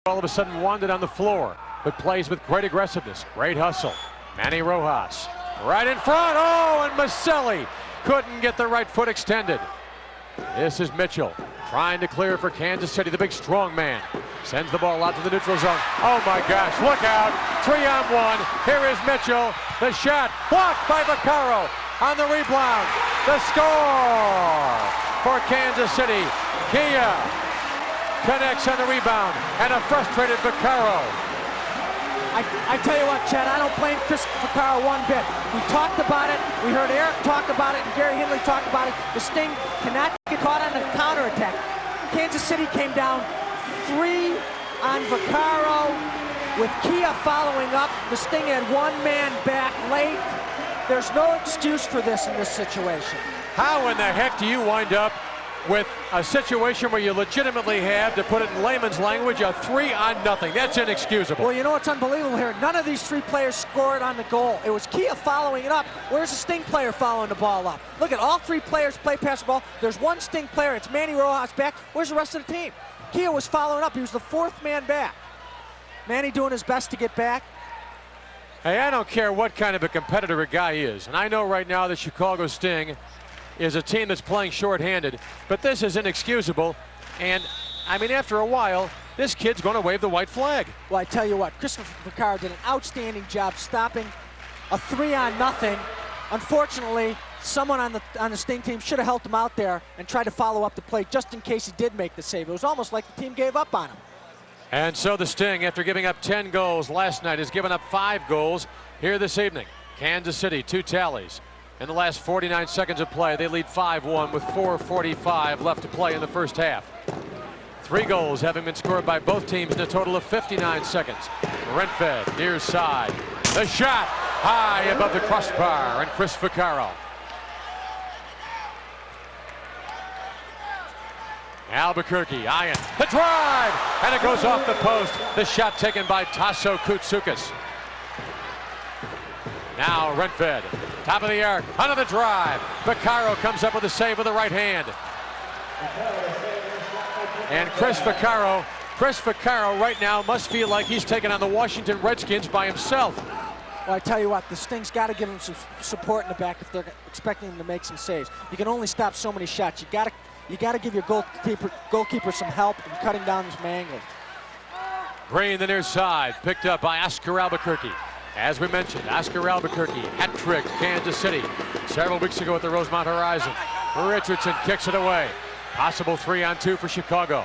all of a sudden wanted on the floor, but plays with great aggressiveness, great hustle. Manny Rojas right in front. Oh, and Maselli couldn't get the right foot extended. This is Mitchell trying to clear for Kansas City, the big strong man. Sends the ball out to the neutral zone. Oh my gosh, look out. 3-on-1. Here is Mitchell. The shot blocked by Picaro on the rebound. The score for Kansas City. Kia connects on the rebound, and a frustrated Picaro. I tell you what, Chad, I don't blame Chris Picaro one bit. We talked about it. We heard Eric talk about it, and Gary Hindley talked about it. The Sting cannot get caught on a counterattack. Kansas City came down 3 on Picaro with Kia following up. The Sting had one man back late. There's no excuse for this in this situation. How in the heck do you wind up with a situation where you legitimately have, to put it in layman's language, a 3-on-0? That's inexcusable. Well, you know what's unbelievable here? None of these 3 players scored on the goal. It was Kia following it up. Where's the Sting player following the ball up? Look at all 3 players play past the ball. There's one Sting player. It's Manny Rojas back. Where's the rest of the team? Kia was following up. He was the 4th man back. Manny doing his best to get back. Hey, I don't care what kind of a competitor a guy is. And I know right now the Chicago Sting is a team that's playing shorthanded, but this is inexcusable. And I mean, after a while, this kid's going to wave the white flag. Well, I tell you what, Christopher Picaro did an outstanding job stopping a 3-on-0. Unfortunately, someone on the Sting team should have helped him out there and tried to follow up the play just in case he did make the save. It was almost like the team gave up on him. And so the Sting, after giving up 10 goals last night, has given up 5 goals here this evening. Kansas City, 2 tallies. In the last 49 seconds of play, they lead 5-1 with 4:45 left to play in the first half. 3 goals having been scored by both teams in a total of 59 seconds. Renfed, near side. The shot high above the crossbar, and Chris Picaro. Albuquerque eyeing the drive, and it goes off the post. The shot taken by Tasso Koutsoukis. Now Renfed, top of the arc, another drive. Picaro comes up with a save with the right hand. And Chris Picaro right now must feel like he's taken on the Washington Redskins by himself. Well, I tell you what, the Sting's got to give him some support in the back if they're expecting him to make some saves. You can only stop so many shots. You got to give your goalkeeper some help in cutting down some angles. Green, the near side, picked up by Oscar Albuquerque. As we mentioned, Oscar Albuquerque hat-tricked Kansas City several weeks ago at the Rosemont Horizon. Richardson kicks it away. Possible 3-on-2 for Chicago.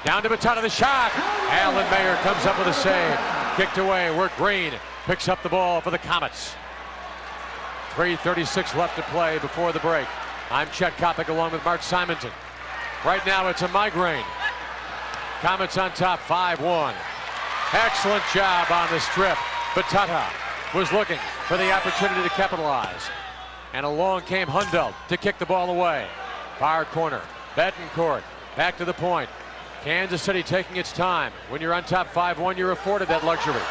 Down to Batata, the shot. Alan Mayer comes up with a save. Kicked away, where Green picks up the ball for the Comets. 3:36 left to play before the break. I'm Chet Kopic along with Mark Simonton. Right now it's a migraine. Comets on top, 5-1. Excellent job on the strip. Batata was looking for the opportunity to capitalize. And along came Hundelt to kick the ball away. Far corner, Betancourt, back to the point. Kansas City taking its time. When you're on top 5-1, you're afforded that luxury.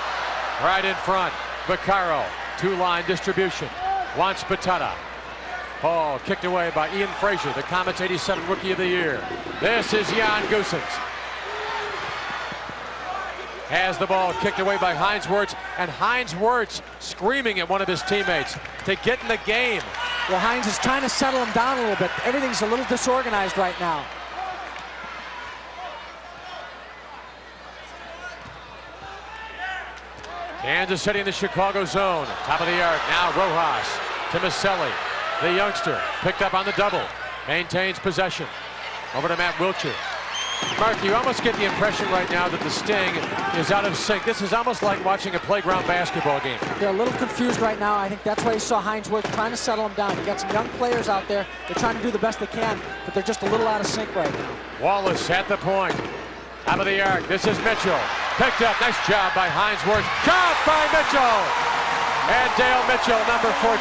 Right in front, Picaro, 2-line distribution. Wants Batata. Ball kicked away by Ian Frazier, the Comets' 87 Rookie of the Year. This is Jan Goossens. Has the ball kicked away by Heinz Wirtz, and Heinz Wirtz screaming at one of his teammates to get in the game. Well, Heinz is trying to settle him down a little bit. Everything's a little disorganized right now. Kansas City in the Chicago zone. Top of the arc, now Rojas to Maselli. The youngster picked up on the double. Maintains possession. Over to Matt Wiltshire. Mark, you almost get the impression right now that the Sting is out of sync. This is almost like watching a playground basketball game. They're a little confused right now. I think that's why you saw Heinz Wirtz trying to settle them down. You got some young players out there. They're trying to do the best they can, but they're just a little out of sync right now. Wallace at the point. Out of the arc. This is Mitchell. Picked up. Nice job by Heinz Wirtz. Shot by Mitchell. And Dale Mitchell, number 14,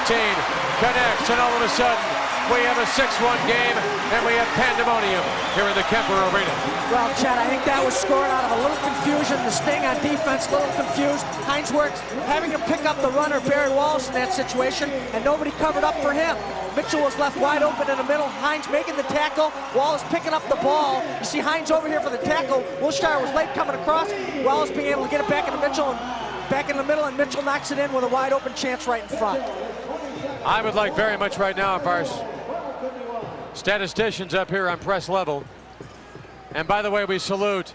connects, and all of a sudden, We have a 6-1 game, and we have pandemonium here in the Kemper Arena. Well, Chad, I think that was scored out of a little confusion. The Sting on defense, a little confused. Hainsworth having to pick up the runner, Barry Wallace, in that situation, and nobody covered up for him. Mitchell was left wide open in the middle. Hines making the tackle. Wallace picking up the ball. You see Hines over here for the tackle. Wilshire was late coming across. Wallace being able to get it back into Mitchell and back in the middle, and Mitchell knocks it in with a wide open chance right in front. I would like very much right now if our statisticians up here on press level. And by the way, we salute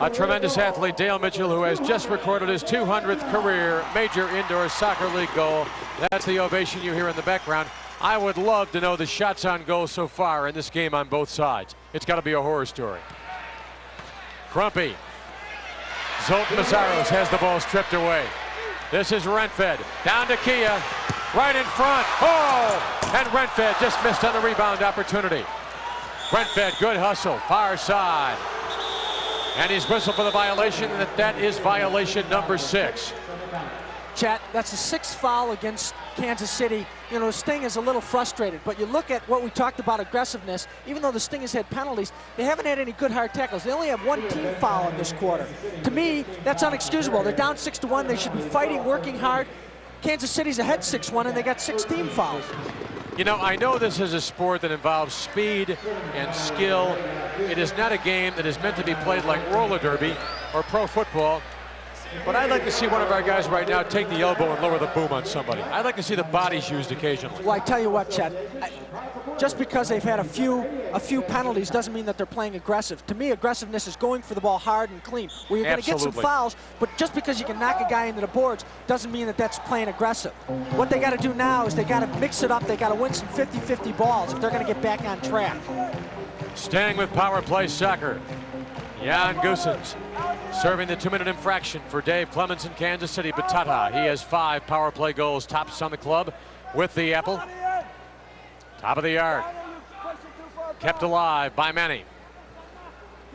a tremendous athlete, Dale Mitchell, who has just recorded his 200th career Major Indoor Soccer League goal. That's the ovation you hear in the background. I would love to know the shots on goal so far in this game on both sides. It's got to be a horror story. Crumpy. Zoltan Mazaros has the ball stripped away. This is Renfed. Down to Kia. Right in front. Oh! And Renfed just missed on the rebound opportunity. Renfed, good hustle. Far side. And he's whistled for the violation, and that is violation number 6. Chat, that's the 6th foul against Kansas City. You know, Sting is a little frustrated, but you look at what we talked about, aggressiveness. Even though the Sting has had penalties, they haven't had any good hard tackles. They only have 1 team foul in this quarter. To me, that's unexcusable. They're down 6-1. They should be fighting, working hard. Kansas City's ahead 6-1, and they got 6 team fouls. You know, I know this is a sport that involves speed and skill. It is not a game that is meant to be played like roller derby or pro football. But I'd like to see one of our guys right now take the elbow and lower the boom on somebody. I'd like to see the bodies used occasionally. Well, I tell you what, Chad, just because they've had a few penalties doesn't mean that they're playing aggressive. To me, aggressiveness is going for the ball hard and clean, where you're going to get some fouls, but just because you can knock a guy into the boards doesn't mean that that's playing aggressive. What they got to do now is they got to mix it up. They got to win some 50-50 balls if they're going to get back on track. Staying with power play soccer, Jan Goossens serving the 2-minute infraction for Dave Clemens in Kansas City. Batata, he has 5 power play goals, tops on the club with the apple. Top of the yard. Kept alive by many.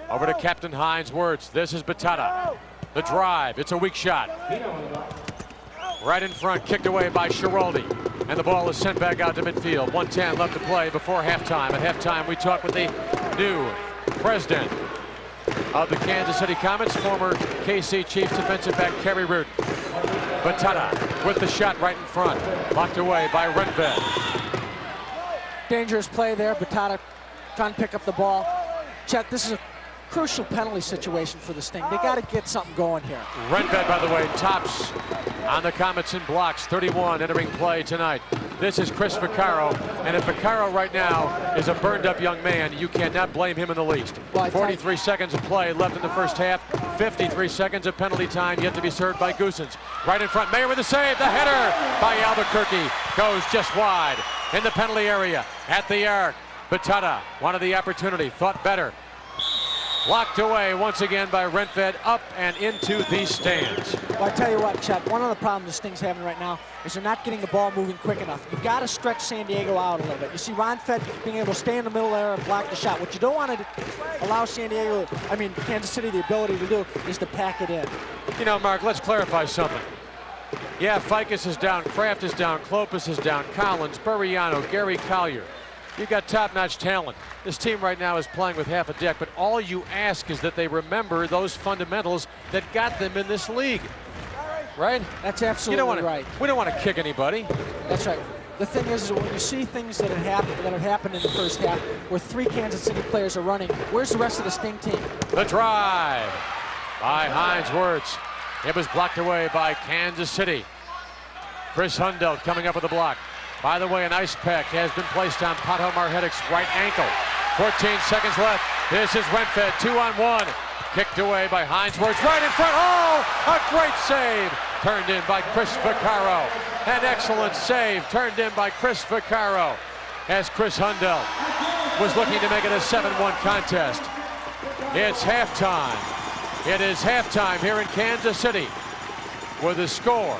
Over to Captain Hines Wirtz. This is Batata. The drive, it's a weak shot. Right in front, kicked away by Schiraldi. And the ball is sent back out to midfield. 1:10 left to play before halftime. At halftime, we talk with the new president of the Kansas City Comets, former KC Chiefs defensive back Kerry Reardon. Batata with the shot right in front. Locked away by Renfed. Dangerous play there. Batata trying to pick up the ball. Chet, this is a crucial penalty situation for the Sting. They got to get something going here. Renfed, by the way, tops on the Comets in blocks. 31 entering play tonight. This is Chris Picaro, and if Picaro right now is a burned-up young man, you cannot blame him in the least. Well, 43 seconds of play left in the first half. 53 seconds of penalty time yet to be served by Goossens. Right in front, Mayer with the save. The header by Albuquerque goes just wide in the penalty area at the arc. Batata wanted the opportunity, thought better. Locked away once again by Renfed, up and into the stands. Well, I tell you what, Chet, one of the problems the Sting's having right now is they're not getting the ball moving quick enough. You've got to stretch San Diego out a little bit. You see Renfed being able to stay in the middle there and block the shot. What you don't want to allow Kansas City the ability to do is to pack it in. You know, Mark, let's clarify something. Yeah, Ficus is down, Kraft is down, Klopas is down, Collins, Buriano, Gary Collier. You've got top-notch talent. This team right now is playing with half a deck, but all you ask is that they remember those fundamentals that got them in this league. Right? That's absolutely right. We don't want to kick anybody. That's right. The thing is when you see things that have happened in the first half where 3 Kansas City players are running, where's the rest of the Sting team? The drive by Hines Wirtz. It was blocked away by Kansas City. Chris Hundelt coming up with a block. By the way, an ice pack has been placed on Pato Marhetic's right ankle. 14 seconds left. This is Renfed, 2-on-1. Kicked away by Hines Wirtz, right in front. Oh, a great save. Turned in by Chris Picaro. An excellent save turned in by Chris Picaro as Chris Hundelt was looking to make it a 7-1 contest. It's halftime. It is halftime here in Kansas City with a score.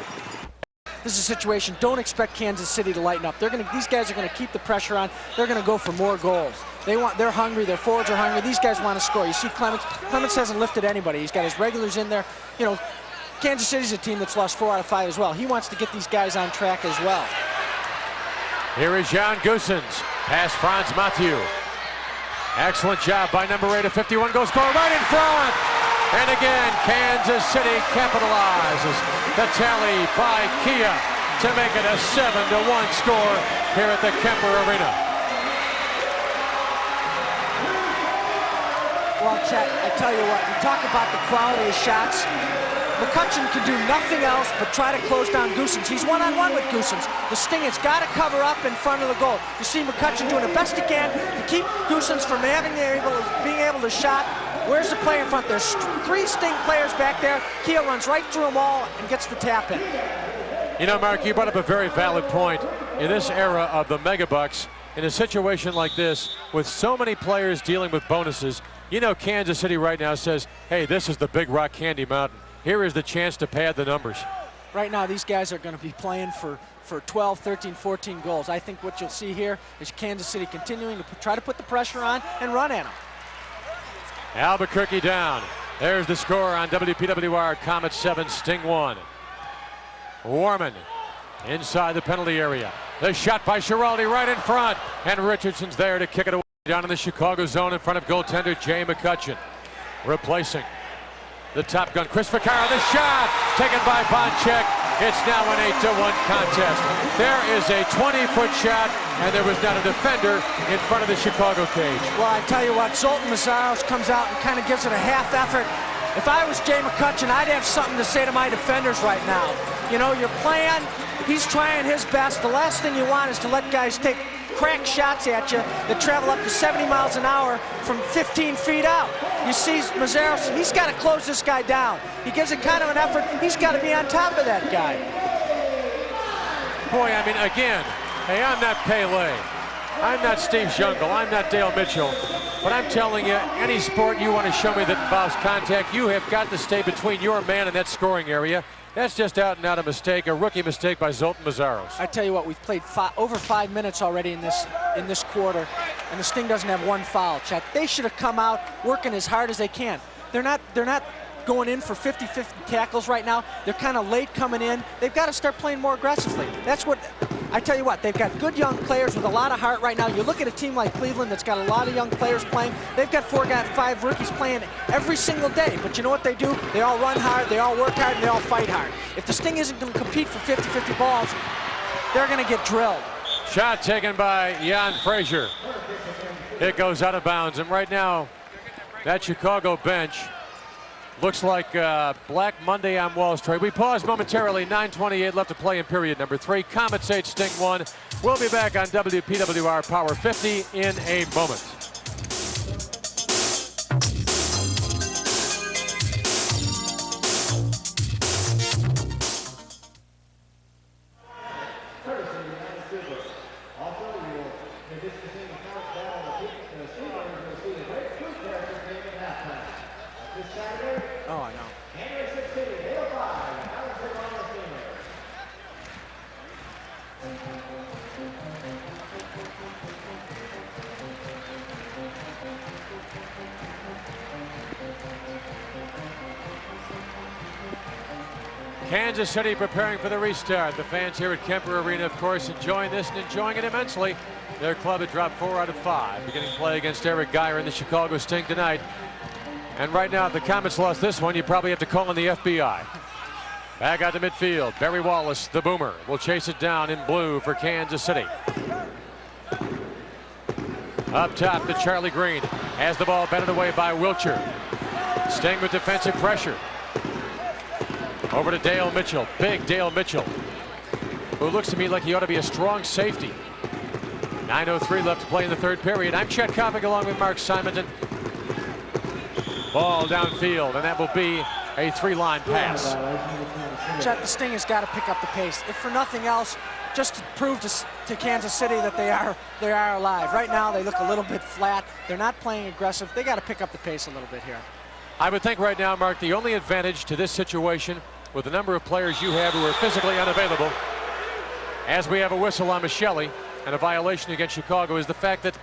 This is a situation, don't expect Kansas City to lighten up. These guys are going to keep the pressure on. They're going to go for more goals. They're hungry, their forwards are hungry. These guys want to score. You see Clements hasn't lifted anybody. He's got his regulars in there. You know, Kansas City's a team that's lost 4 out of 5 as well. He wants to get these guys on track as well. Here is Jan Goossens, past Franz Mathieu. Excellent job by number 8, a 51-goal scorer right in front. And again, Kansas City capitalizes the tally by Kia to make it a 7-1 score here at the Kemper Arena. Well, Chet, I tell you what, you talk about the quality of shots. McCutcheon can do nothing else but try to close down Goossens. He's one-on-one with Goossens. The Sting has got to cover up in front of the goal. You see McCutcheon doing the best he can to keep Goossens from being able to shot. Where's the player in front? There's 3 Sting players back there. Kia runs right through them all and gets the tap in. You know, Mark, you brought up a very valid point. In this era of the megabucks, in a situation like this, with so many players dealing with bonuses, you know Kansas City right now says, hey, this is the Big Rock Candy Mountain. Here is the chance to pad the numbers. Right now, these guys are going to be playing for 12, 13, 14 goals. I think what you'll see here is Kansas City continuing to try to put the pressure on and run at them. Albuquerque down. There's the score on WPWR. Comets 7, Sting 1. Warman inside the penalty area. The shot by Schiraldi right in front. And Richardson's there to kick it away down in the Chicago zone in front of goaltender Jay McCutcheon. Replacing the top gun, Chris Picaro. The shot taken by Bonchek. It's now an 8-1 contest. There is a 20-foot shot, and there was not a defender in front of the Chicago cage. Well, I tell you what, Zoltan Mazaros comes out and kind of gives it a half effort. If I was Jay McCutcheon, I'd have something to say to my defenders right now. You know, you're playing, he's trying his best. The last thing you want is to let guys take crack shots at you that travel up to 70 miles an hour from 15 feet out. You see Mazaros, he's got to close this guy down. He gives it kind of an effort. He's got to be on top of that guy. Boy, I mean, again, hey, I'm not Pele. I'm not Steve Jungle. I'm not Dale Mitchell. But I'm telling you, any sport you want to show me that involves contact, you have got to stay between your man and that scoring area. That's just out and out a mistake, a rookie mistake by Zoltan Mazaros. I tell you what, we've played over 5 minutes already in this quarter, and the Sting doesn't have one foul. Chet, they should have come out working as hard as they can. They're not going in for 50-50 tackles right now. They're kind of late coming in. They've got to start playing more aggressively. That's what I tell you what, they've got good young players with a lot of heart right now. You look at a team like Cleveland that's got a lot of young players playing. They've got 5 rookies playing every single day. But you know what they do? They all run hard, they all work hard, and they all fight hard. If the Sting isn't going to compete for 50-50 balls, they're going to get drilled. Shot taken by Jan Frazier. It goes out of bounds, and right now, that Chicago bench looks like Black Monday on Wall Street. We pause momentarily. 9:28 left to play in period number 3. Comets 8, Sting 1. We'll be back on WPWR Power 50 in a moment. Oh, I know. Kansas City preparing for the restart. The fans here at Kemper Arena, of course, enjoying this and enjoying it immensely. Their club had dropped 4 out of 5, beginning play against Eric Geyer in the Chicago Sting tonight. And right now, if the Comets lost this one, you probably have to call on the FBI. Back out to midfield. Barry Wallace, the boomer, will chase it down in blue for Kansas City. Up top to Charlie Green. Has the ball batted away by Wiltshire. Sting with defensive pressure. Over to Dale Mitchell. Big Dale Mitchell, who looks to me like he ought to be a strong safety. 9:03 left to play in the 3rd period. I'm Chet Kopic along with Mark Simonton. Ball downfield, and that will be a 3-line pass. Chet, the Sting has got to pick up the pace. If for nothing else, just to prove to Kansas City that they are alive. Right now, they look a little bit flat. They're not playing aggressive. They got to pick up the pace a little bit here. I would think right now, Mark, the only advantage to this situation with the number of players you have who are physically unavailable, as we have a whistle on Michelli and a violation against Chicago, is the fact that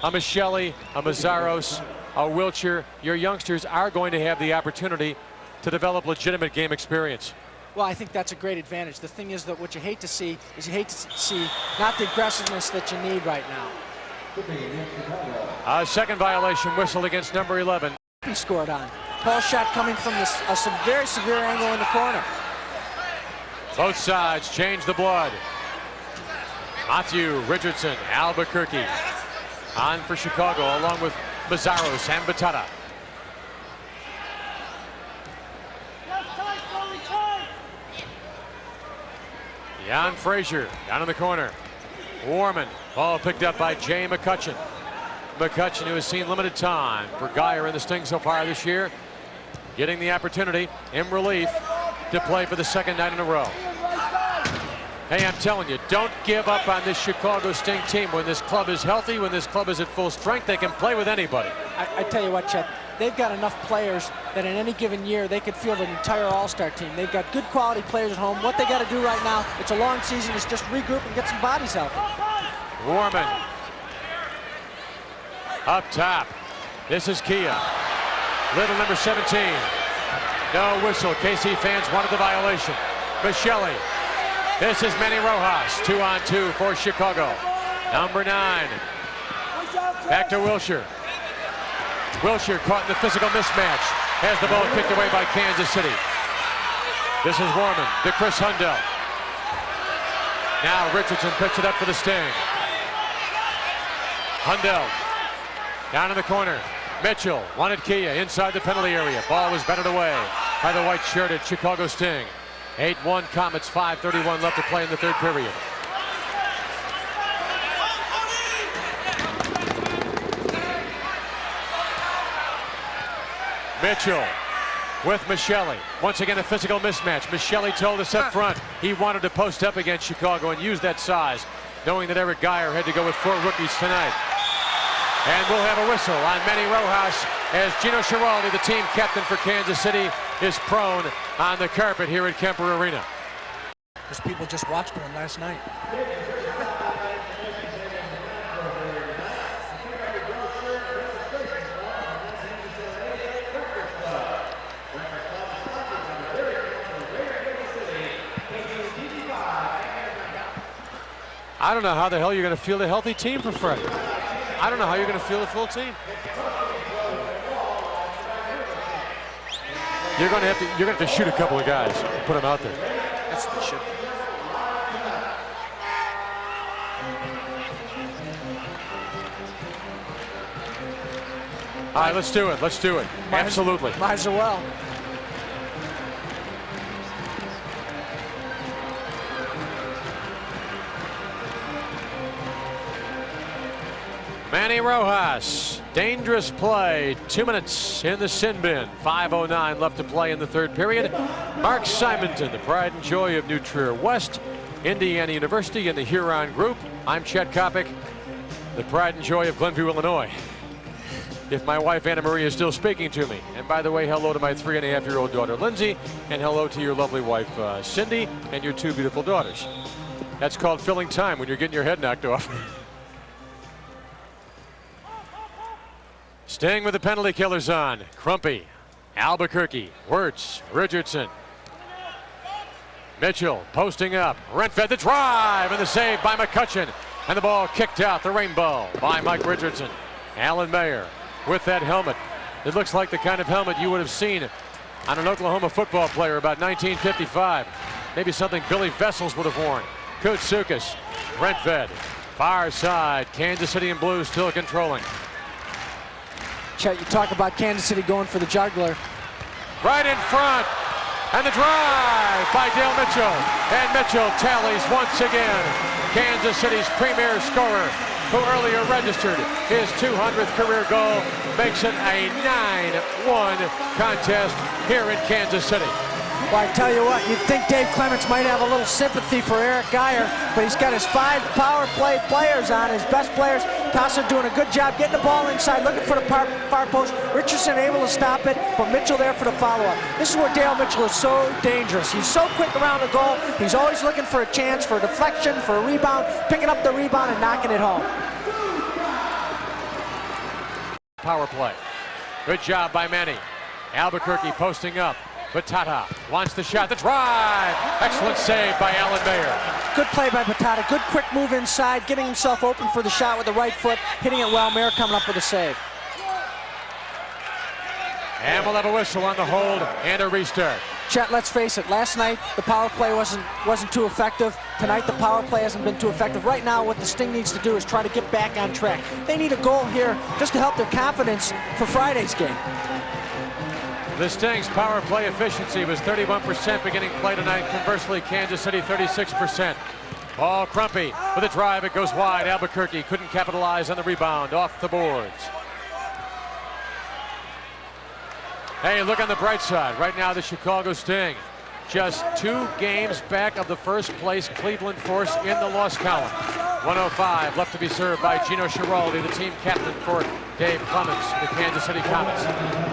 a Michelli, a Mazaros, a Wiltshire, your youngsters are going to have the opportunity to develop legitimate game experience. Well, I think that's a great advantage. The thing is that what you hate to see is not the aggressiveness that you need right now. A second violation whistled against number 11. He scored on. Pull shot coming from a very severe angle in the corner. Both sides change the blood. Matthew Richardson, Albuquerque. On for Chicago along with Bizarros and Batata. Jan Frazier down in the corner. Warman, ball picked up by Jay McCutcheon. McCutcheon, who has seen limited time for Geyer in the Sting so far this year, getting the opportunity in relief to play for the second night in a row. Hey, I'm telling you, don't give up on this Chicago Sting team. When this club is healthy, when this club is at full strength, they can play with anybody. I tell you what, Chet, they've got enough players that in any given year they could field an entire all-star team. They've got good quality players at home. What they got to do right now, it's a long season, is just regroup and get some bodies healthy. Warman. Up top. This is Kia. Little number 17. No whistle. KC fans wanted the violation. Michelli. This is Manny Rojas. 2-on-2 for Chicago. Number 9. Back to Wilshire. Wilshire caught in the physical mismatch. Has the ball kicked away by Kansas City. This is Warman to Chris Hundell. Now Richardson picks it up for the Sting. Hundell down in the corner. Mitchell wanted Kia inside the penalty area. Ball was batted away by the white-shirted Chicago Sting. 8-1 Comets, 5:31 left to play in the third period. Mitchell with Michelli. Once again, a physical mismatch. Michelli told us up front he wanted to post up against Chicago and use that size, knowing that Eric Geyer had to go with 4 rookies tonight. And we'll have a whistle on Manny Rojas as Gino Schiraldi, the team captain for Kansas City, is prone on the carpet here at Kemper Arena. Because people just watched one last night. I don't know how the hell you're going to field a healthy team for Friday. I don't know how you're going to field a full team. You're going to have to shoot a couple of guys and put them out there. That's what should. All right, let's do it. Let's do it. Absolutely. Might as well. Manny Rojas, dangerous play, 2 minutes in the sin bin, 5:09 left to play in the third period. Mark Simonton, the pride and joy of New Trier West, Indiana University and the Huron Group. I'm Chet Kopic, the pride and joy of Glenview, Illinois. If my wife Anna Marie is still speaking to me. And by the way, hello to my 3.5-year-old daughter Lindsay, and hello to your lovely wife Cindy and your 2 beautiful daughters. That's called filling time when you're getting your head knocked off. Staying with the penalty killers on. Crumpy, Albuquerque, Wirtz, Richardson. Mitchell posting up. Renfed the drive and the save by McCutcheon. And the ball kicked out the rainbow by Mike Richardson. Alan Mayer with that helmet. It looks like the kind of helmet you would have seen on an Oklahoma football player about 1955. Maybe something Billy Vessels would have worn. Koutsoukis, Renfed, far side. Kansas City in blue still controlling. Chet, you talk about Kansas City going for the juggler. Right in front, and the drive by Dale Mitchell. And Mitchell tallies once again. Kansas City's premier scorer, who earlier registered his 200th career goal, makes it a 9-1 contest here in Kansas City. Well, I tell you what, you'd think Dave Clements might have a little sympathy for Eric Geyer, but he's got his 5 power play players on, his best players. Tasser doing a good job getting the ball inside, looking for the far post. Richardson able to stop it, but Mitchell there for the follow-up. This is where Dale Mitchell is so dangerous. He's so quick around the goal. He's always looking for a chance, for a deflection, for a rebound, picking up the rebound and knocking it home. Power play. Good job by Manny. Albuquerque posting up. Batata wants the shot, the drive. Excellent save by Alan Mayer. Good play by Batata. Good quick move inside, getting himself open for the shot with the right foot, hitting it well. Mayer coming up with a save. And we'll have a whistle on the hold and a restart. Chet, let's face it, last night the power play wasn't too effective. Tonight the power play hasn't been too effective. Right now what the Sting needs to do is try to get back on track. They need a goal here just to help their confidence for Friday's game. The Sting's power play efficiency was 31% beginning play tonight. Conversely, Kansas City 36%. Paul Crumpy with a drive, it goes wide. Albuquerque couldn't capitalize on the rebound, off the boards. Hey, look on the bright side. Right now, the Chicago Sting just 2 games back of the first place Cleveland Force in the loss column. 1:05 left to be served by Gino Schiraldi, the team captain for Dave Clemens, the Kansas City Comets.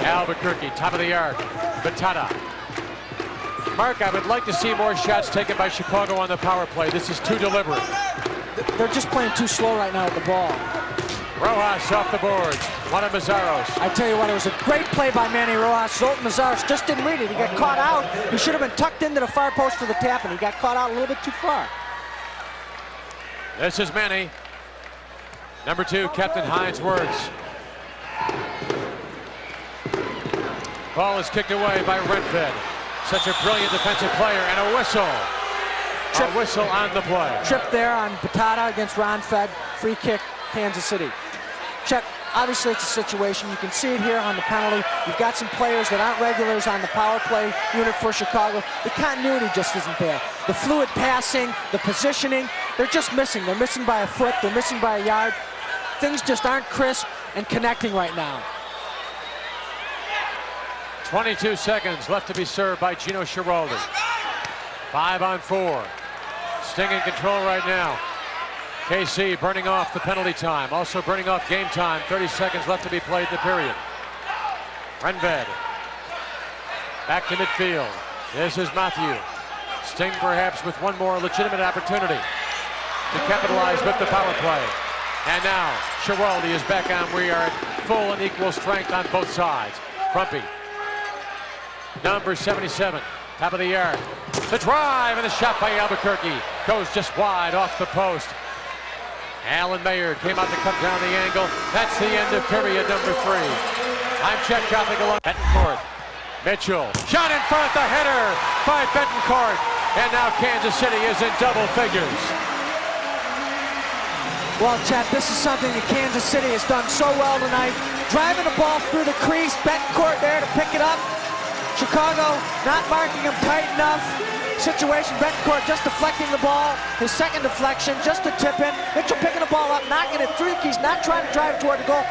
Albuquerque, top of the arc. Batata. Mark, I would like to see more shots taken by Chicago on the power play. This is too deliberate. They're just playing too slow right now with the ball. Rojas off the boards. One of Mazzaros. I tell you what, it was a great play by Manny Rojas. Zoltan Mazzaros just didn't read it. He got caught out. He should have been tucked into the far post for the tap, and he got caught out a little bit too far. This is Manny. Number 2, Captain Hines Words. Ball is kicked away by Renfed. Such a brilliant defensive player, and a whistle. A whistle on the play. Trip there on Batata against Ron Fed. Free kick, Kansas City. Chet, obviously it's a situation. You can see it here on the penalty. You've got some players that aren't regulars on the power play unit for Chicago. The continuity just isn't there. The fluid passing, the positioning, they're just missing. They're missing by a foot. They're missing by a yard. Things just aren't crisp and connecting right now. 22 seconds left to be served by Gino Schiraldi. 5-on-4. Sting in control right now. KC burning off the penalty time, also burning off game time. 30 seconds left to be played in the period. Renved back to midfield. This is Matthew. Sting perhaps with one more legitimate opportunity to capitalize with the power play. And now Schiraldi is back on. We are at full and equal strength on both sides. Crumpy. Number 77, top of the arc. The drive and a shot by Albuquerque goes just wide off the post. Alan Mayer came out to cut down the angle. That's the end of period number 3. I'm Chet Kopic along. Betancourt. Mitchell. Shot in front, the header by Betancourt. And now Kansas City is in double figures. Well, Chet, this is something that Kansas City has done so well tonight. Driving the ball through the crease. Betancourt there to pick it up. Chicago not marking him tight enough. Situation, Betancourt just deflecting the ball. His second deflection, just a tip in. Mitchell picking the ball up, knocking it through the keys, not trying to drive toward the goal.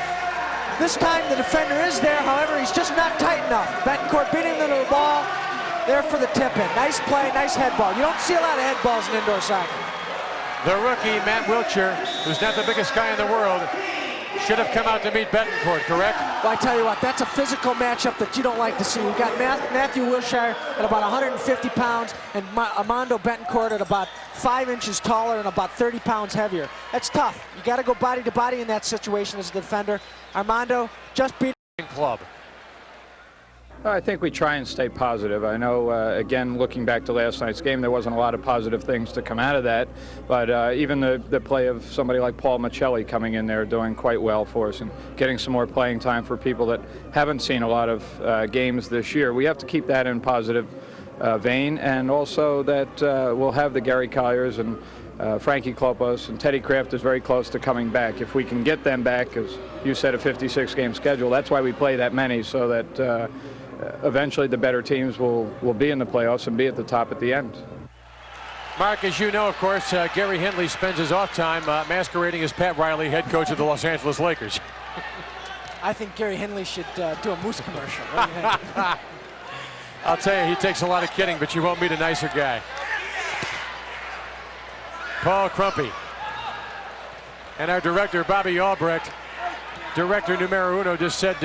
This time the defender is there, however, he's just not tight enough. Betancourt beating him to the ball, there for the tip in. Nice play, nice head ball. You don't see a lot of head balls in indoor soccer. The rookie, Matt Wiltshire, who's not the biggest guy in the world, should have come out to meet Betancourt, correct? Well, I tell you what, that's a physical matchup that you don't like to see. You've got Matthew Wilshire at about 150 pounds and Armando Betancourt at about 5 inches taller and about 30 pounds heavier. That's tough. You got to go body to body in that situation as a defender. Armando just beat club. I think we try and stay positive. I know, again, looking back to last night's game, there wasn't a lot of positive things to come out of that. But even the play of somebody like Paul Michelli coming in there doing quite well for us and getting some more playing time for people that haven't seen a lot of games this year. We have to keep that in positive vein, and also that we'll have the Gary Colliers and Frankie Klopos and Teddy Kraft is very close to coming back. If we can get them back, as you said, a 56-game schedule, that's why we play that many, so that eventually the better teams will be in the playoffs and be at the top at the end. Mark, as you know, of course, Gary Hindley spends his off time masquerading as Pat Riley, head coach of the Los Angeles Lakers. I think Gary Hindley should do a Moose commercial. What do you think? I'll tell you, he takes a lot of kidding, but you won't meet a nicer guy. Paul Crumpy. And our director, Bobby Albrecht, director numero uno, just said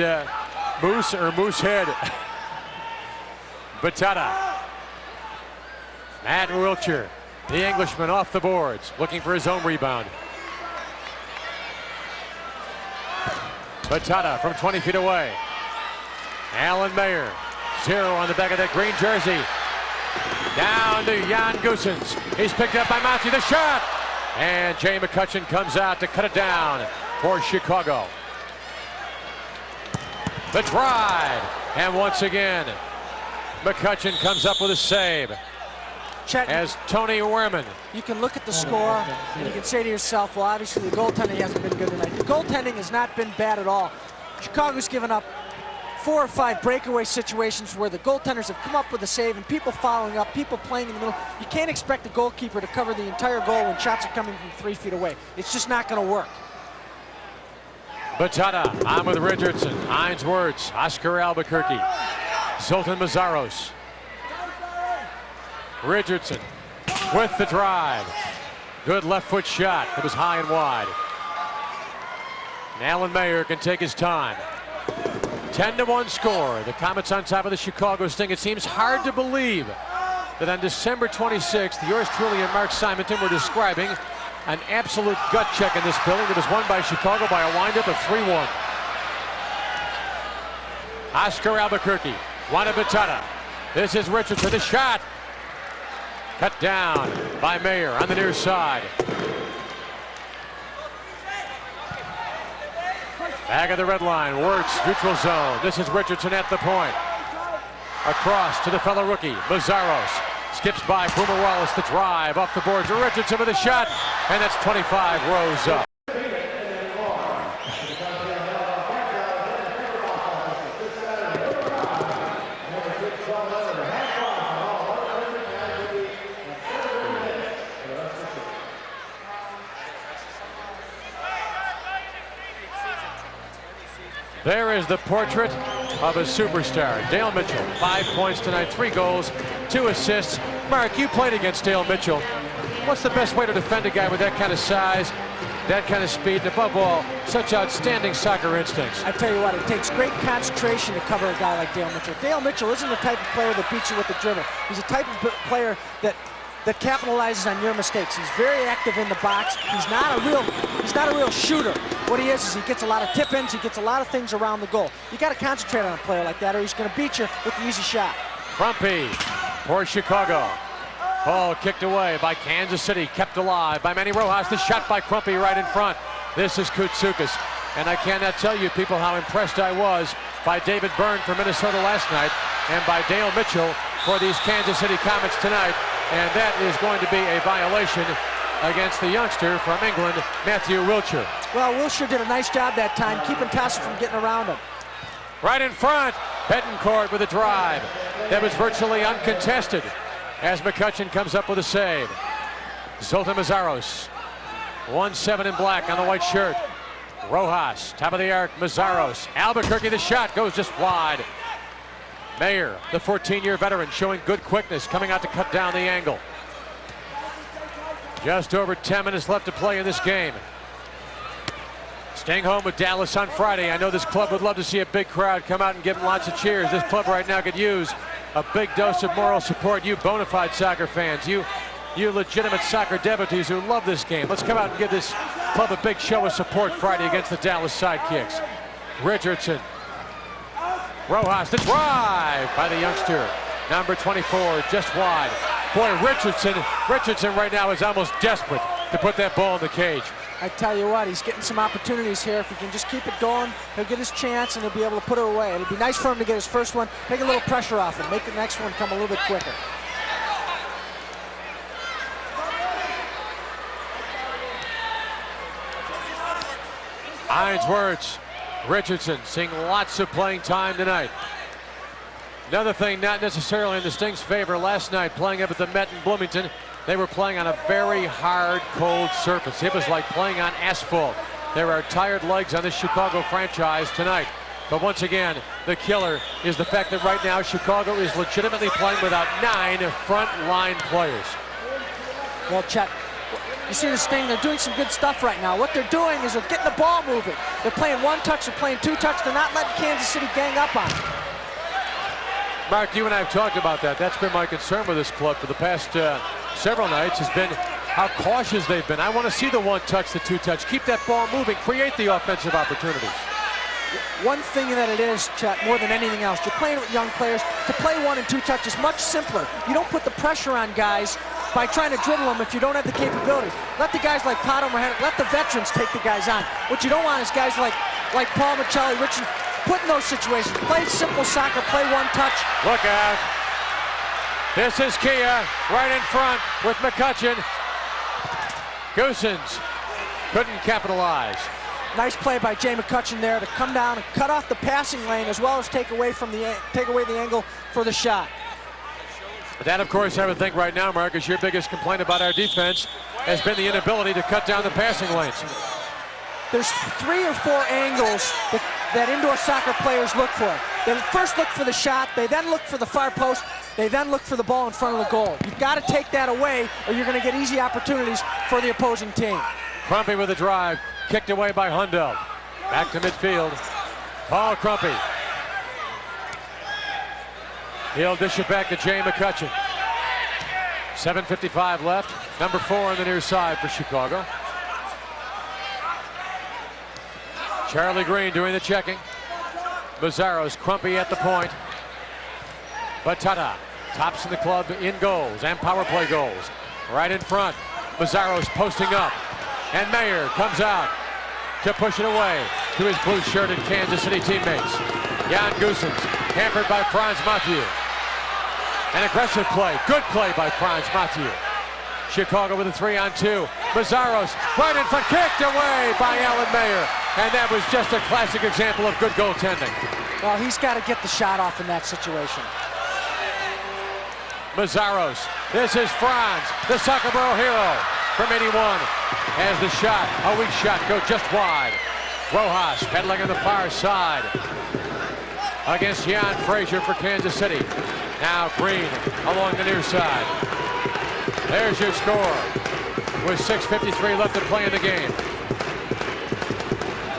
Moose or Moosehead. Batata. Matt Wiltshire, the Englishman, off the boards, looking for his own rebound. Batata from 20 feet away. Alan Mayer 0 on the back of that green jersey. Down to Jan Goossens. He's picked up by Monty. The shot! And Jay McCutcheon comes out to cut it down for Chicago. The drive. And once again, McCutcheon comes up with a save. Chet, as Tony Wehrman. You can look at the score and you can say to yourself, well, obviously the goaltending hasn't been good tonight. The goaltending has not been bad at all. Chicago's given up 4 or 5 breakaway situations where the goaltenders have come up with a save and people following up, people playing in the middle. You can't expect the goalkeeper to cover the entire goal when shots are coming from 3 feet away. It's just not going to work. Batata on with Richardson. Hines Wirtz, Oscar Albuquerque, Zoltan Mazaros. Richardson with the drive. Good left foot shot. It was high and wide. And Alan Mayer can take his time. 10-1 score. The Comets on top of the Chicago Sting. It seems hard to believe that on December 26th, yours truly and Mark Simonton were describing an absolute gut check in this building that was won by Chicago by a windup of 3-1. Oscar Albuquerque, Juan Batata. This is Richardson, the shot. Cut down by Mayer on the near side. Back of the red line, Wirtz, neutral zone. This is Richardson at the point. Across to the fellow rookie, Mazaros. Skips by Boomer Wallace, the drive off the boards. Richardson with a shot, and that's 25 rows up. There is the portrait of a superstar, Dale Mitchell. 5 points tonight, 3 goals, 2 assists. Mark, you played against Dale Mitchell. What's the best way to defend a guy with that kind of size, that kind of speed, and above all, such outstanding soccer instincts? I tell you what, it takes great concentration to cover a guy like Dale Mitchell. Dale Mitchell isn't the type of player that beats you with the dribble. He's a type of player that capitalizes on your mistakes. He's very active in the box. He's not a real shooter. What he is he gets a lot of tip-ins, he gets a lot of things around the goal. You got to concentrate on a player like that or he's going to beat you with the easy shot. Crumpy for Chicago. Ball kicked away by Kansas City, kept alive by Manny Rojas. The shot by Crumpy right in front. This is Koutsoukis. And I cannot tell you people how impressed I was by David Byrne for Minnesota last night and by Dale Mitchell for these Kansas City Comets tonight. And that is going to be a violation against the youngster from England, Matthew Wiltshire. Well, Wiltshire did a nice job that time, keeping Tassi from getting around him. Right in front, Betancourt with a drive. That was virtually uncontested as McCutcheon comes up with a save. Zoltan Mazaros, 1-7 in black on the white shirt. Rojas, top of the arc, Mazaros. Albuquerque, the shot goes just wide. Mayer, the 14-year veteran, showing good quickness, coming out to cut down the angle. Just over 10 minutes left to play in this game. Staying home with Dallas on Friday. I know this club would love to see a big crowd come out and give them lots of cheers. This club right now could use a big dose of moral support. You bona fide soccer fans, you legitimate soccer devotees who love this game. Let's come out and give this club a big show of support Friday against the Dallas Sidekicks. Richardson. Rojas, the drive by the youngster. Number 24, just wide. Boy, Richardson right now is almost desperate to put that ball in the cage. I tell you what, he's getting some opportunities here. If he can just keep it going, he'll get his chance and he'll be able to put it away. It'll be nice for him to get his first one, take a little pressure off him, make the next one come a little bit quicker. Hines Wirtz, Richardson seeing lots of playing time tonight. Another thing not necessarily in the Sting's favor last night, playing up at the Met in Bloomington, they were playing on a very hard, cold surface. It was like playing on asphalt. There are tired legs on this Chicago franchise tonight. But once again, the killer is the fact that right now Chicago is legitimately playing without 9 front-line players. Well, Chet, you see the Sting, they're doing some good stuff right now. What they're doing is they're getting the ball moving. They're playing one touch, they're playing 2 touch. They're not letting Kansas City gang up on them. Mark, you and I have talked about that. That's been my concern with this club for the past several nights, has been how cautious they've been. I want to see the 1 touch, the 2 touch. Keep that ball moving, create the offensive opportunities. one thing that it is, Chet, more than anything else, you're playing with young players. To play 1 and 2 touch is much simpler. You don't put the pressure on guys by trying to dribble them if you don't have the capabilities. Let the guys like Pato Mohamed, let the veterans take the guys on. What you don't want is guys like Paul Michelli, Richard, put in those situations. Play simple soccer, play 1 touch. Look out. This is Kia right in front with McCutcheon. Goosens couldn't capitalize. Nice play by Jay McCutcheon there to come down and cut off the passing lane as well as take away the angle for the shot. But that, of course, I would think right now, Mark, is your biggest complaint about our defense has been the inability to cut down the passing lanes. There's 3 or 4 angles that indoor soccer players look for. They first look for the shot, they then look for the far post, they then look for the ball in front of the goal. You've got to take that away or you're going to get easy opportunities for the opposing team. Crumpy with a drive, kicked away by Hundel. Back to midfield, Paul Crumpy. He'll dish it back to Jay McCutcheon. 7:55 left, number 4 on the near side for Chicago. Charlie Green doing the checking. Mazzaro's Crumpy at the point. Batata tops in the club in goals and power play goals. Right in front, Mazzaro's posting up. And Mayer comes out to push it away to his blue-shirted Kansas City teammates. Jan Goosens, hampered by Franz Mathieu. An aggressive play, good play by Franz Mathieu. Chicago with a 3-on-2. Mazzaro's right in front, kicked away by Alan Mayer. And that was just a classic example of good goaltending. Well, he's got to get the shot off in that situation. Mazzaro's, this is Franz, the Soccerboro hero from 81. As the shot, a weak shot, go just wide. Rojas pedaling on the far side against Jan Frazier for Kansas City. Now Green along the near side. There's your score with 6:53 left to play in the game.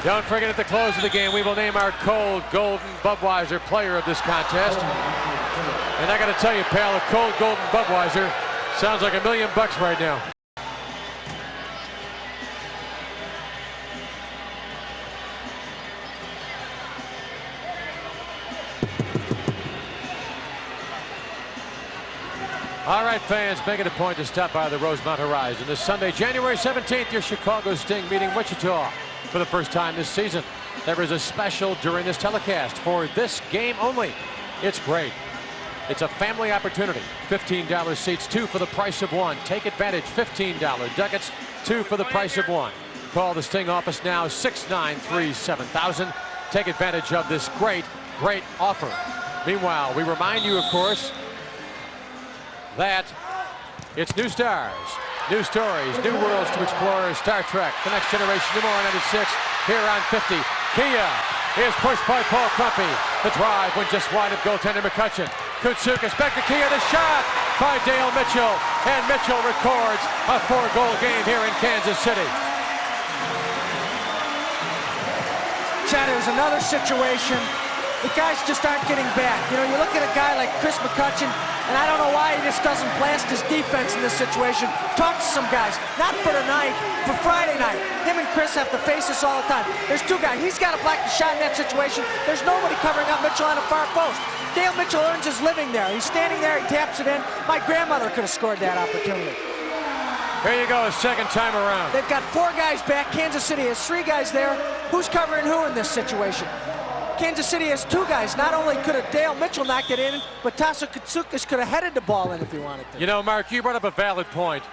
Don't forget, at the close of the game, we will name our Cold Golden Budweiser player of this contest. And I got to tell you, pal, a Cold Golden Budweiser sounds like $1 million right now. All right, fans, make it a point to stop by the Rosemont Horizon this Sunday, January 17th. Your Chicago Sting meeting Wichita for the first time this season. There is a special during this telecast for this game only. It's great. It's a family opportunity. $15 seats, 2 for the price of 1. Take advantage. $15 ducats, 2 for the price of 1. Call the Sting office now, 693-7000. Take advantage of this great, great offer. Meanwhile, we remind you, of course, that it's new stars, new stories, new worlds to explore. Star Trek, The Next Generation, tomorrow night at 6 here on 50. Kia is pushed by Paul Crumpy. The drive went just wide of goaltender McCutcheon. Kutsukas back to Kia, the shot by Dale Mitchell. And Mitchell records a 4-goal game here in Kansas City. Chad, there's another situation. The guys just aren't getting back. You know, you look at a guy like Chris McCutcheon, and I don't know why he just doesn't blast his defense in this situation. Talk to some guys, not for tonight, for Friday night. Him and Chris have to face this all the time. There's 2 guys. He's got to block the shot in that situation. There's nobody covering up Mitchell on the far post. Dale Mitchell earns his living there. He's standing there, he taps it in. My grandmother could have scored that opportunity. Here you go, second time around. They've got 4 guys back. Kansas City has 3 guys there. Who's covering who in this situation? Kansas City has 2 guys. Not only could have Dale Mitchell knocked it in, but Tasso Kutsukas could have headed the ball in if he wanted to. You know, Mark, you brought up a valid point.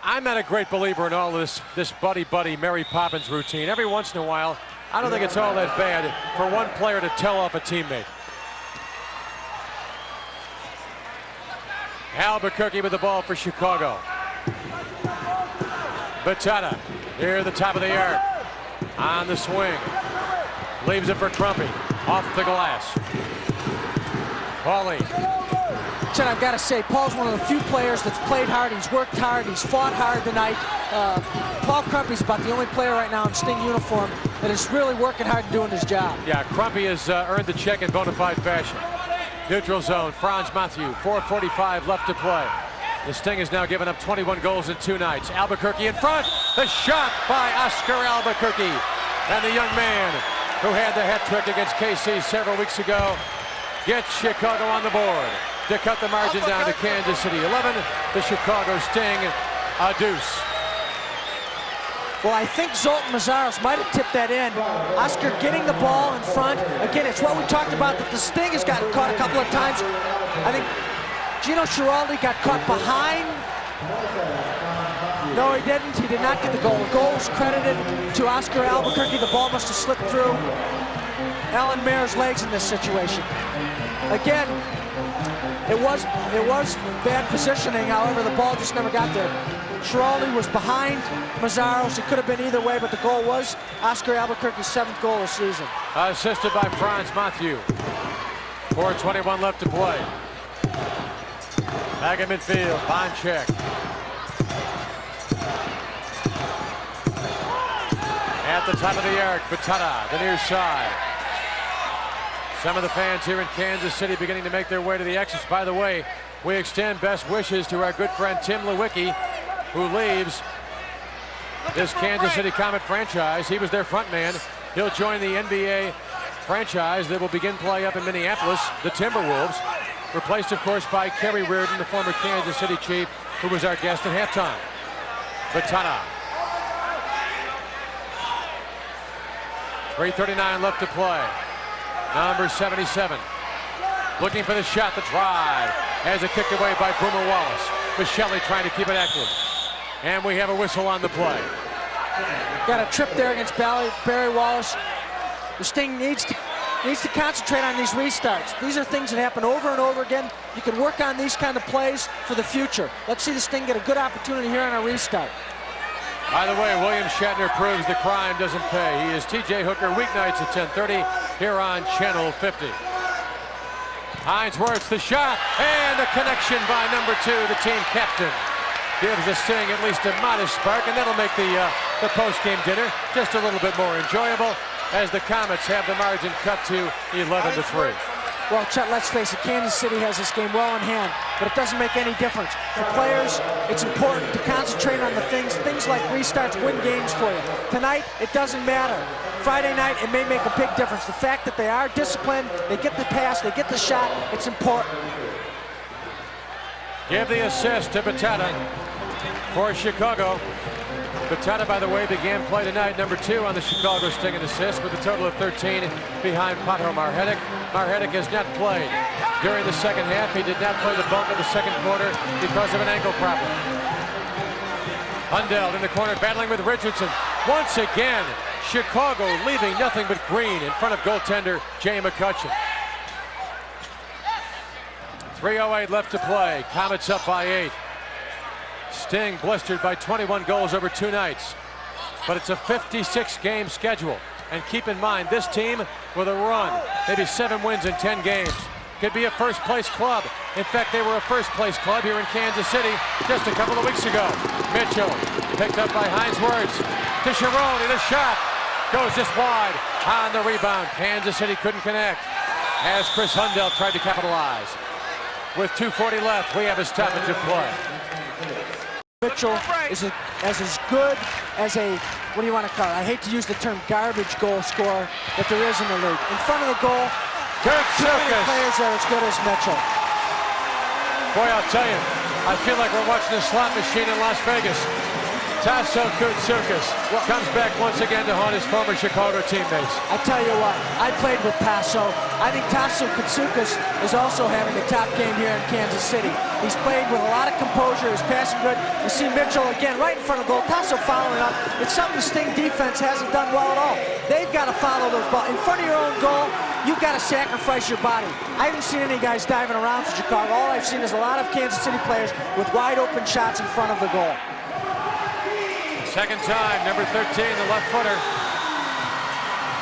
I'm not a great believer in all this buddy-buddy Mary Poppins routine. Every once in a while, I don't think it's all that bad for one player to tell off a teammate. Albuquerque with the ball for Chicago. Batata near the top of the arc. On the swing. Leaves it for Crumpy. Off the glass. Paulie. Chet, I've got to say, Paul's one of the few players that's played hard. He's worked hard. He's fought hard tonight. Paul Crumpy's about the only player right now in Sting uniform that is really working hard and doing his job. Yeah, Crumpy has earned the check in bona fide fashion. Neutral zone, Franz Mathieu, 4:45 left to play. The Sting has now given up 21 goals in 2 nights. Albuquerque in front. The shot by Oscar Albuquerque. And the young man who had the hat trick against KC several weeks ago, gets Chicago on the board to cut the margin down to Kansas City 11. The Chicago Sting a deuce. Well, I think Zoltan Mazaros might have tipped that in. Oscar getting the ball in front. Again, it's what we talked about, that the Sting has gotten caught a couple of times. I think Gino Schiraldi got caught behind. No, he didn't. He did not get the goal. The goal was credited to Oscar Albuquerque. The ball must have slipped through Alan Mayer's legs in this situation. Again, it was bad positioning. However, the ball just never got there. Schiraldi was behind Mazaros. It could have been either way, but the goal was Oscar Albuquerque's 7th goal of the season. Assisted by Franz Mathieu. 4:21 left to play. Back in midfield, Bonchek. At the top of the arc, Batata, the near side. Some of the fans here in Kansas City beginning to make their way to the exits. By the way, we extend best wishes to our good friend Tim Lewicki, who leaves this Kansas City Comet franchise. He was their front man. He'll join the NBA franchise that will begin play up in Minneapolis, the Timberwolves, replaced, of course, by Kerry Reardon, the former Kansas City Chief, who was our guest at halftime. Batana. 3:39 left to play. Number 77. Looking for the shot, the drive. Has it kicked away by Boomer Wallace. Michelli trying to keep it active. And we have a whistle on the play. Got a trip there against Barry Wallace. The Sting needs to concentrate on these restarts. These are things that happen over and over again. You can work on these kind of plays for the future. Let's see the Sting get a good opportunity here on a restart. By the way, William Shatner proves the crime doesn't pay. He is TJ Hooker weeknights at 10:30 here on Channel 50. Hainsworth, the shot, and a connection by number 2, the team captain. Gives the Sting at least a modest spark, and that'll make the post-game dinner just a little bit more enjoyable as the Comets have the margin cut to 11-3. Well, Chet, let's face it, Kansas City has this game well in hand, but it doesn't make any difference. For players, it's important to concentrate on the things like restarts win games for you. Tonight, it doesn't matter. Friday night, it may make a big difference. The fact that they are disciplined, they get the pass, they get the shot, it's important. Give the assist to Batata for Chicago. Batata, by the way, began play tonight, number 2 on the Chicago Sting in assists with a total of 13 behind Pato Marhetic. Marhetic has not played during the second half. He did not play the bulk of the second quarter because of an ankle problem. Hundeld in the corner battling with Richardson. Once again, Chicago leaving nothing but green in front of goaltender Jay McCutcheon. 3:08 left to play. Comets up by 8. Sting blistered by 21 goals over 2 nights. But it's a 56-game schedule. And keep in mind, this team with a run, maybe 7 wins in 10 games, could be a first-place club. In fact, they were a first-place club here in Kansas City just a couple of weeks ago. Mitchell picked up by Hainsworth. To Chironi, the shot goes just wide on the rebound. Kansas City couldn't connect as Chris Hundell tried to capitalize. With 2:40 left, we have a stoppage of play. Mitchell is as good as a, what do you want to call it? I hate to use the term garbage goal scorer that there is in the league. In front of the goal, too many players are as good as Mitchell. Boy, I'll tell you, I feel like we're watching a slot machine in Las Vegas. Tasso Koutsoukas comes back once again to haunt his former Chicago teammates. I tell you what, I played with Tasso. I think Tasso Koutsoukas is also having a top game here in Kansas City. He's played with a lot of composure. He's passing good. You see Mitchell again right in front of the goal. Tasso following up. It's something the Sting defense hasn't done well at all. They've got to follow those balls. In front of your own goal, you've got to sacrifice your body. I haven't seen any guys diving around for Chicago. All I've seen is a lot of Kansas City players with wide open shots in front of the goal. Second time, number 13, the left footer.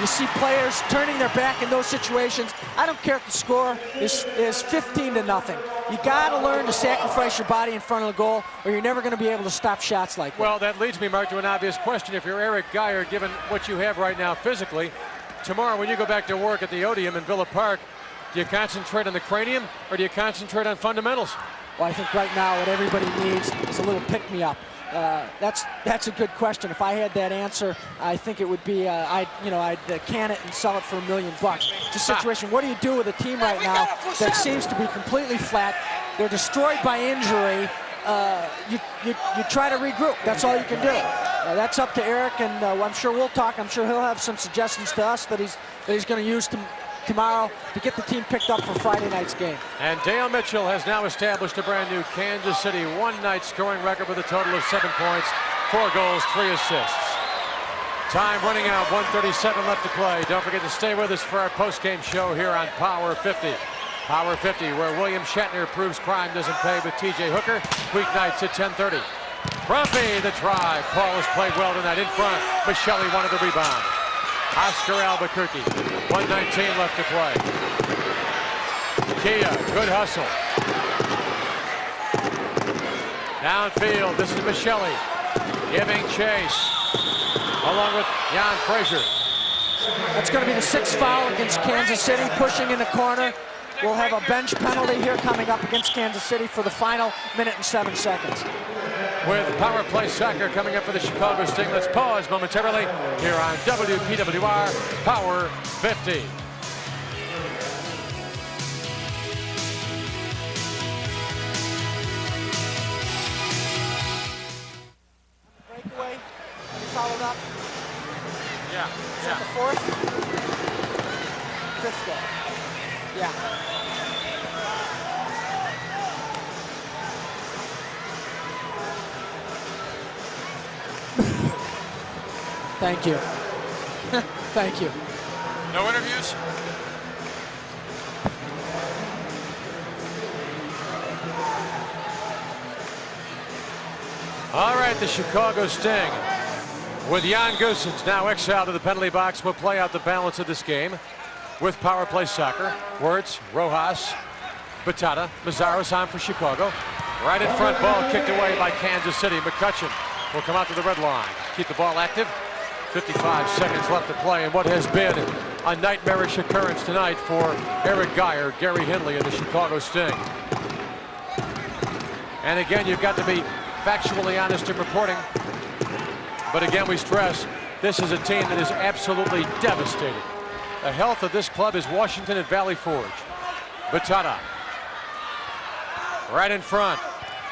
You see players turning their back in those situations. I don't care if the score is 15-0. You got to learn to sacrifice your body in front of the goal, or you're never going to be able to stop shots like that. Well, that leads me, Mark, to an obvious question. If you're Eric Geyer, given what you have right now physically, tomorrow when you go back to work at the Odeum in Villa Park, do you concentrate on the cranium or do you concentrate on fundamentals? Well, I think right now what everybody needs is a little pick-me-up. That's a good question. If I had that answer, I think it would be I'd can it and sell it for $1 million. It's a situation. What do you do with a team right now that seems to be completely flat? They're destroyed by injury. You try to regroup. That's all you can do. That's up to Eric, and I'm sure we'll talk. I'm sure he'll have some suggestions to us that he's going to use tomorrow to get the team picked up for Friday night's game. And Dale Mitchell has now established a brand new Kansas City one-night scoring record with a total of 7 points, 4 goals, 3 assists. Time running out, 1:37 left to play. Don't forget to stay with us for our post-game show here on Power 50. Power 50, where William Shatner proves crime doesn't pay with TJ Hooker. Weeknights at 10:30. Grumpy, the try. Paul has played well tonight in front. Michelli wanted the rebound. Oscar Albuquerque, 1:19 left to play. Kia, good hustle. Downfield, this is Michelli giving chase along with Jan Frazier. That's going to be the 6th foul against Kansas City, pushing in the corner. We'll have a bench penalty here coming up against Kansas City for the final minute and 7 seconds. With Power Play Soccer coming up for the Chicago Sting, let's pause momentarily here on WPWR Power 50. Breakaway, you followed up. Yeah. Is that the 4th? 5th goal. Yeah. Thank you. Thank you. No interviews? All right, the Chicago Sting, with Jan Goossens now exiled to the penalty box, will play out the balance of this game with Power Play Soccer. Wirtz, Rojas, Batata, Mazzaros on for Chicago. Right in front, ball kicked away by Kansas City. McCutcheon will come out to the red line. Keep the ball active. 55 seconds left to play in what has been a nightmarish occurrence tonight for Eric Geyer, Gary Hindley, and the Chicago Sting. And again, you've got to be factually honest in reporting. But again, we stress, this is a team that is absolutely devastated. The health of this club is Washington at Valley Forge. Batata. Right in front.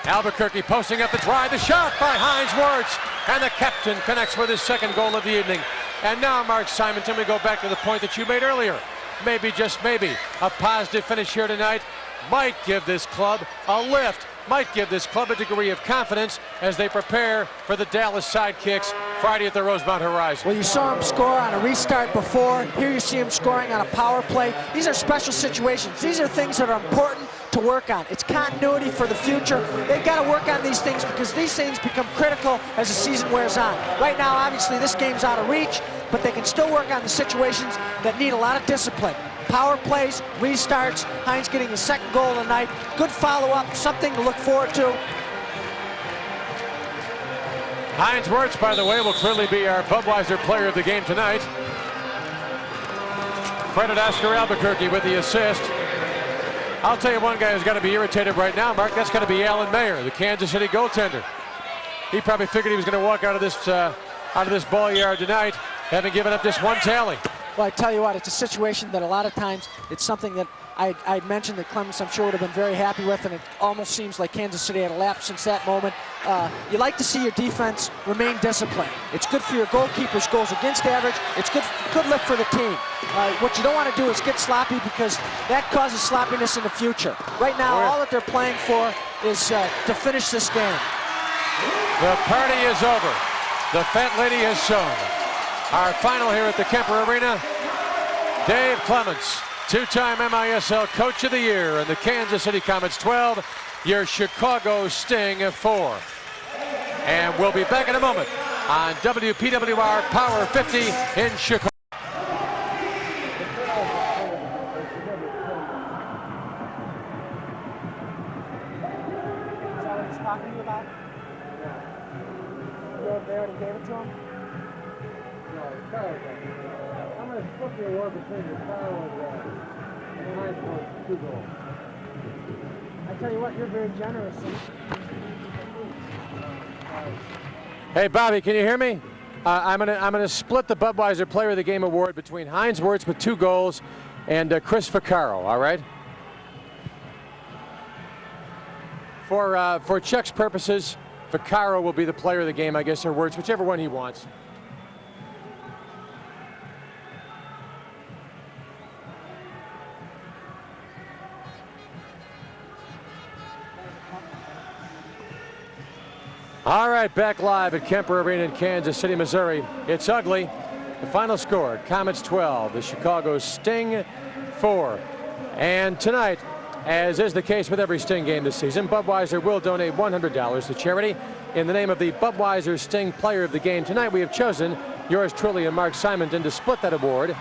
Albuquerque posting up the drive. The shot by Heinz Wirtz. And the captain connects with his 2nd goal of the evening. And now, Mark Simonton, we go back to the point that you made earlier. Maybe, just maybe, a positive finish here tonight might give this club a lift, might give this club a degree of confidence as they prepare for the Dallas Sidekicks Friday at the Rosemont Horizon. Well, you saw him score on a restart before. Here you see him scoring on a power play. These are special situations. These are things that are important to work on. It's continuity for the future. They've got to work on these things because these things become critical as the season wears on. Right now, obviously, this game's out of reach, but they can still work on the situations that need a lot of discipline. Power plays, restarts, Heinz getting his 2nd goal of the night. Good follow-up, something to look forward to. Heinz Wirtz, by the way, will clearly be our Budweiser player of the game tonight. Credit Oscar Albuquerque with the assist. I'll tell you one guy who's got to be irritated right now, Mark. That's got to be Alan Mayer, the Kansas City goaltender. He probably figured he was going to walk out of this ball yard tonight, having given up just 1 tally. Well, I tell you what, it's a situation that a lot of times it's something that I'd mentioned that Clemens, I'm sure, would have been very happy with, and it almost seems like Kansas City had elapsed since that moment. You like to see your defense remain disciplined. It's good for your goalkeeper's goals against average. It's good lift for the team. What you don't want to do is get sloppy because that causes sloppiness in the future. Right now, all that they're playing for is to finish this game. The party is over. The fat lady has shown. Our final here at the Kemper Arena, Dave Clements, 2-time MISL Coach of the Year, and the Kansas City Comets 12, your Chicago Sting 4. And we'll be back in a moment on WPWR Power 50 in Chicago. Talking to you about? You over there and gave it to him? How much football was between the Picaro and Heinz for 2 goals? I I tell you what, you're very generous. Hey, Bobby, can you hear me? I'm gonna split the Budweiser Player of the Game award between Heinz Wirtz with 2 goals and Chris Picaro. All right. For Chuck's purposes, Picaro will be the Player of the Game, I guess, or Wirtz, whichever one he wants. All right, back live at Kemper Arena in Kansas City, Missouri. It's ugly. The final score, Comets 12, the Chicago Sting 4. And tonight, as is the case with every Sting game this season, Budweiser will donate $100 to charity in the name of the Budweiser Sting Player of the Game. Tonight we have chosen, yours truly and Mark Simonton, to split that award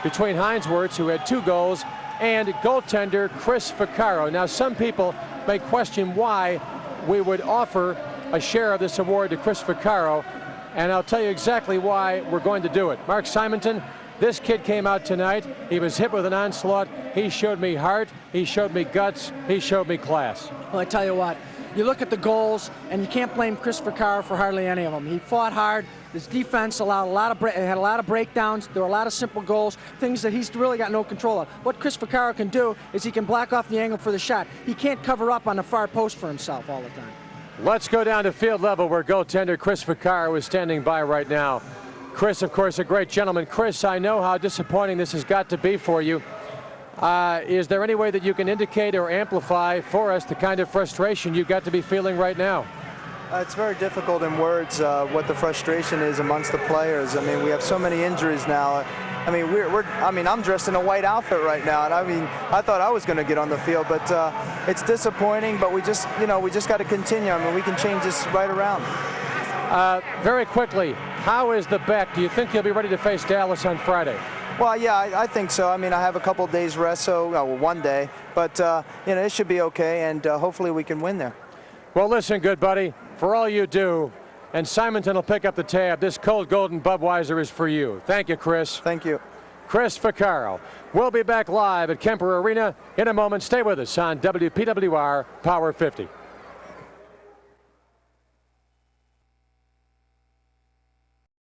between Heinz Wirtz, who had 2 goals, and goaltender Chris Picaro. Now, some people may question why we would offer a share of this award to Chris Picaro, and I'll tell you exactly why we're going to do it. Mark Simonton, this kid came out tonight. He was hit with an onslaught. He showed me heart. He showed me guts. He showed me class. Well, I tell you what, you look at the goals, and you can't blame Chris Picaro for hardly any of them. He fought hard. His defense allowed had a lot of breakdowns. There were a lot of simple goals, things that he's really got no control of. What Chris Picaro can do is he can block off the angle for the shot. He can't cover up on the far post for himself all the time. Let's go down to field level where goaltender Chris Picaro is standing by right now. Chris, of course, a great gentleman. Chris, I know how disappointing this has got to be for you. Is there any way that you can indicate or amplify for us the kind of frustration you've got to be feeling right now? It's very difficult in words what the frustration is amongst the players. I mean, we have so many injuries now. I mean, I'm dressed in a white outfit right now, and I mean, I thought I was going to get on the field, but it's disappointing. But we just got to continue. I mean, we can change this right around. Very quickly, how is the back? Do you think you'll be ready to face Dallas on Friday? Well, yeah, I think so. I mean, I have a couple of days rest, so well, 1 day, but it should be okay, and hopefully we can win there. Well, listen, good buddy, for all you do, and Simonton will pick up the tab. This cold golden Budweiser is for you. Thank you, Chris. Thank you. Chris Picaro. We'll be back live at Kemper Arena in a moment. Stay with us on WPWR Power 50.